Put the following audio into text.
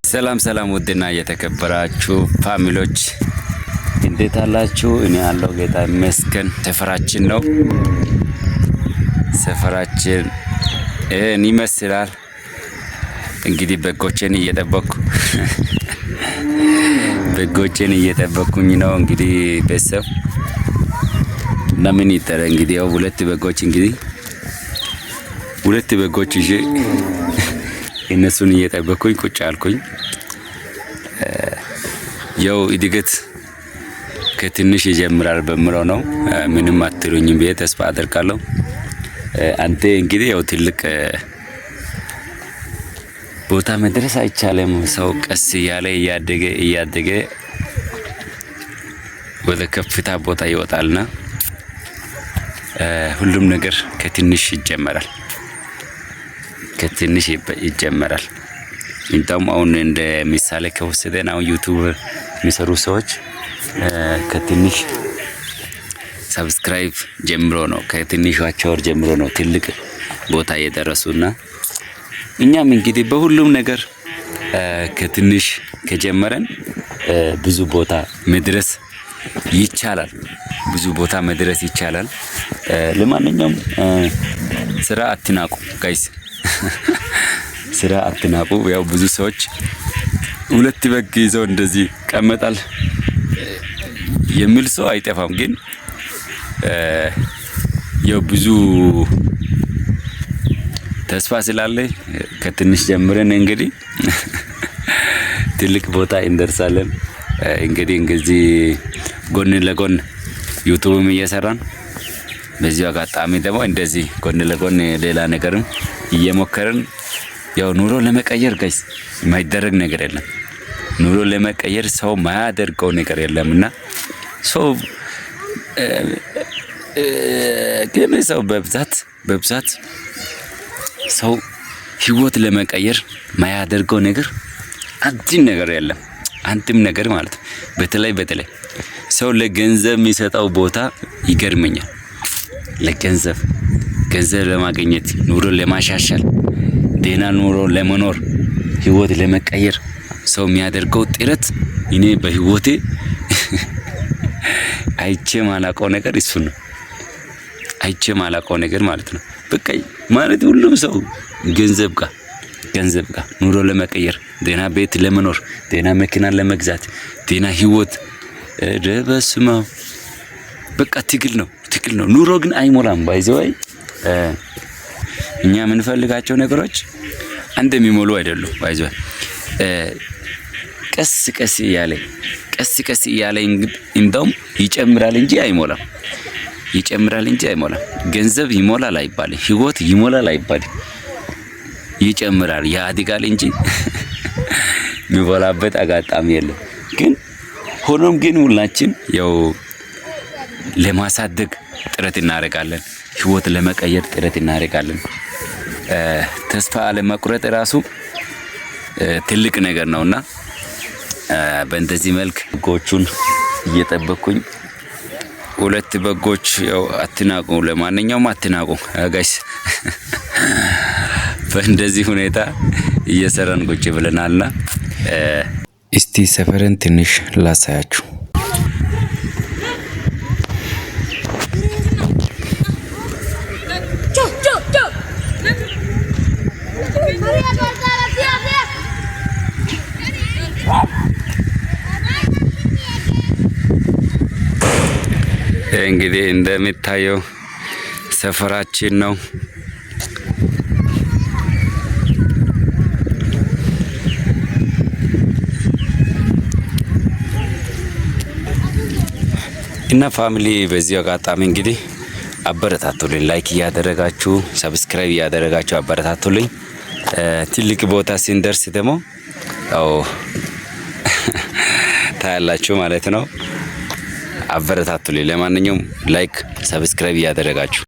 ሰላም ሰላም ውድና የተከበራችሁ ፋሚሊዎች እንዴት አላችሁ? እኔ ያለው ጌታ ይመስገን። ሰፈራችን ነው። ሰፈራችን ይመስላል። እንግዲህ በጎቼን እየጠበኩኝ ነው። እንግዲህ ቤተሰብ ለምን ይተረ እንግዲህ ያው ሁለት በጎች ይዤ እነሱን እየጠበኩኝ ቁጭ አልኩኝ። ያው እድገት ከትንሽ ይጀምራል በምለው ነው። ምንም አትሉኝም ብዬ ተስፋ አደርጋለሁ። አንተ እንግዲህ ያው ትልቅ ቦታ መድረስ አይቻልም። ሰው ቀስ እያለ እያደገ ወደ ከፍታ ቦታ ይወጣልና ሁሉም ነገር ከትንሽ ይጀመራል። እንደውም አሁን እንደ ምሳሌ ከወሰደን አሁን ዩቲዩብ የሚሰሩ ሰዎች ከትንሽ ሰብስክራይብ ጀምሮ ነው ከትንሿቸው ጀምሮ ነው ትልቅ ቦታ የደረሱና እኛም እንግዲህ በሁሉም ነገር ከትንሽ ከጀመረን ብዙ ቦታ መድረስ ይቻላል። ለማንኛውም ስራ አትናቁ ጋይስ። ስራ አትናቁ። ያው ብዙ ሰዎች ሁለት በግ ይዘው እንደዚህ ቀመጣል የሚል ሰው አይጠፋም። ግን ያው ብዙ ተስፋ ስላለ ከትንሽ ጀምረን እንግዲህ ትልቅ ቦታ እንደርሳለን። እንግዲህ ጎን ለጎን ዩቲዩብም እየሰራን በዚህ አጋጣሚ ደግሞ እንደዚህ ጎን ለጎን ሌላ ነገርም እየሞከርን ያው ኑሮ ለመቀየር ጋይስ የማይደረግ ነገር የለም። ኑሮ ለመቀየር ሰው ማያደርገው ነገር የለምና ግን ሰው በብዛት ሰው ህይወት ለመቀየር ማያደርገው ነገር አንድም ነገር የለም። አንድም ነገር ማለት በተለይ ሰው ለገንዘብ የሚሰጠው ቦታ ይገርመኛል። ለገንዘብ ለማግኘት ኑሮ ለማሻሻል ደህና ኑሮ ለመኖር ህይወት ለመቀየር ሰው የሚያደርገው ጥረት እኔ በህይወቴ አይቼ ማላውቀው ነገር እሱ ነው። አይቼ ማላውቀው ነገር ማለት ነው። በቃ ማለት ሁሉም ሰው ገንዘብ ጋር ኑሮ ለመቀየር ደህና ቤት ለመኖር ደህና መኪና ለመግዛት ደህና ህይወት ደበስማ በቃ ትግል ነው። ኑሮ ግን አይሞላም። ባይዘይ እኛ የምንፈልጋቸው ነገሮች እንደሚሞሉ አይደሉም። ባይዘይ ቀስ እያለ እንደውም ይጨምራል እንጂ አይሞላም። ገንዘብ ይሞላል አይባልም። ህይወት ይሞላል አይባልም። ይጨምራል ያድጋል እንጂ የሚሞላበት አጋጣሚ የለም። ግን ሆኖም ግን ሁላችን ያው ለማሳደግ ጥረት እናደርጋለን። ህይወት ለመቀየር ጥረት እናደርጋለን። ተስፋ አለመቁረጥ ራሱ ትልቅ ነገር ነውና በእንደዚህ መልክ በጎቹን እየጠበኩኝ ሁለት በጎች ያው አትናቁ። ለማንኛውም አትናቁ ጋይስ። በእንደዚህ ሁኔታ እየሰራን ቁጭ ብለናልና እስቲ ሰፈርን ትንሽ ላሳያችሁ። እንግዲህ እንደምታየው ሰፈራችን ነው። እና ፋሚሊ በዚህ አጋጣሚ እንግዲህ አበረታቱልኝ። ላይክ እያደረጋችሁ ሰብስክራይብ እያደረጋችሁ አበረታቱልኝ። ትልቅ ቦታ ሲንደርስ ደግሞ ያው ታያላችሁ ማለት ነው። አበረታቱልኝ። ለማንኛውም ላይክ ሰብስክራይብ እያደረጋችሁ